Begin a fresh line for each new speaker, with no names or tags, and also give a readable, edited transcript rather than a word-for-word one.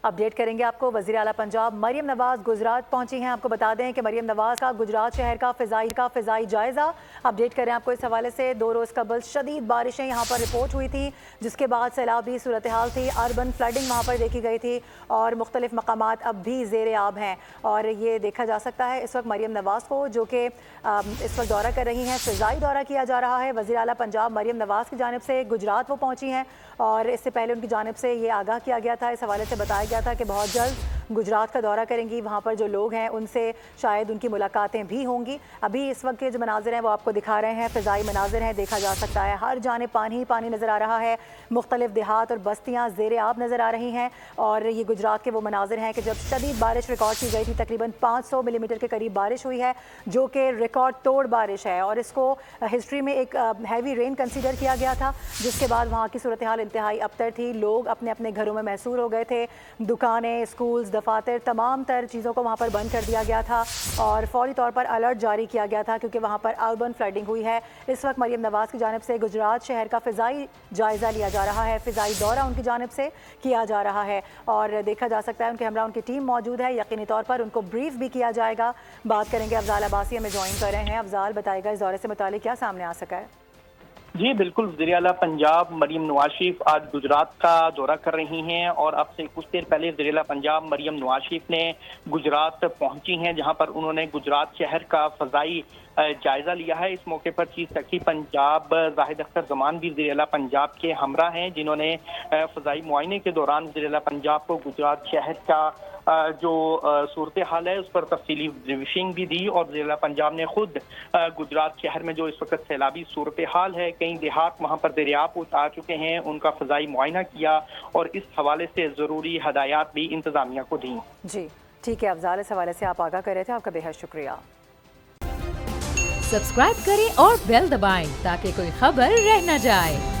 Update کریں گے آپ کو۔ وزیر اعلیٰ پنجاب مریم نواز گجرات پہنچی ہیں۔ آپ کو بتا دیں کہ مریم نواز کا گجرات شہر کا فضائی جائزہ اپڈیٹ کریں آپ کو اس حوالے سے۔ 2 روز قبل شدید بارشیں یہاں پر رپورٹ ہوئی تھی، جس کے بعد سیلابی صورتحال تھی، اربن فلڈنگ وہاں پر دیکھی گئی تھی اور مختلف مقامات اب بھی زیر آب ہیں۔ اور یہ دیکھا جا سکتا ہے اس وقت مریم نواز کو، جو کہ اس وقت دورہ کر رہی ہیں، فضائی دورہ کیا جا رہا ہے۔ وزیر اعلیٰ پنجاب مریم نواز کی جانب سے گجرات وہ پہنچی ہیں اور اس سے پہلے ان کی جانب سے یہ آگاہ کیا گیا تھا، اس حوالے سے بتایا گیا تھا کہ بہت جلد گجرات کا دورہ کریں گی، وہاں پر جو لوگ ہیں ان سے شاید ان کی ملاقاتیں بھی ہوں گی۔ ابھی اس وقت کے جو مناظر ہیں وہ آپ کو دکھا رہے ہیں، فضائی مناظر ہیں، دیکھا جا سکتا ہے ہر جانب پانی ہی پانی نظر آ رہا ہے، مختلف دیہات اور بستیاں زیر آب نظر آ رہی ہیں۔ اور یہ گجرات کے وہ مناظر ہیں کہ جب شدید بارش ریکارڈ کی گئی تھی، تقریباً 500 ملی میٹر کے قریب بارش ہوئی ہے، جو کہ ریکارڈ توڑ بارش ہے اور اس کو ہسٹری میں ایک ہیوی رین کنسیڈر کیا گیا تھا، جس کے بعد وہاں کی صورتحال انتہائی ابتر تھی۔ لوگ اپنے اپنے گھروں میں محصور ہو گئے تھے، دکانیں، اسکولز، دفاتر، تمام تر چیزوں کو وہاں پر بند کر دیا گیا تھا اور فوری طور پر الرٹ جاری کیا گیا تھا، کیونکہ وہاں پر اربن فلڈنگ ہوئی ہے۔ اس وقت مریم نواز کی جانب سے گجرات شہر کا فضائی جائزہ لیا جا رہا ہے، فضائی دورہ ان کی جانب سے کیا جا رہا ہے اور دیکھا جا سکتا ہے ان کے ہمراہ ان کی ٹیم موجود ہے، یقینی طور پر ان کو بریف بھی کیا جائے گا۔ بات کریں گے افضال عباسی ہمیں جوائن کر رہے ہیں۔ افضال، بتائے گا اس دورے سے متعلق کیا سامنے آ سکا ہے؟
جی بالکل، وزیر اعلیٰ پنجاب مریم نواز شریف آج گجرات کا دورہ کر رہی ہیں اور اب سے کچھ دیر پہلے وزیر اعلیٰ پنجاب مریم نواز شریف نے گجرات پہنچی ہیں، جہاں پر انہوں نے گجرات شہر کا فضائی جائزہ لیا ہے۔ اس موقع پر چیف سیکرٹری پنجاب زاہد اختر زمان بھی وزیر اعلیٰ پنجاب کے ہمراہ ہیں، جنہوں نے فضائی معائنے کے دوران وزیر اعلیٰ پنجاب کو گجرات شہر کا جو صورتحال ہے اس پر تفصیلی بریفنگ بھی دی اور وزیر اعلیٰ پنجاب نے خود گجرات شہر میں جو اس وقت سیلابی صورتحال ہے، کئی دیہات وہاں پر دریافت آ چکے ہیں، ان کا فضائی معائنہ کیا اور اس حوالے سے ضروری ہدایات بھی انتظامیہ کو دیں۔
جی ٹھیک ہے افضال، اس حوالے سے آپ آگاہ کر رہے تھے، آپ کا بے حد شکریہ۔
سبسکرائب کریں اور بیل دبائیں تاکہ کوئی خبر رہ نہ جائے۔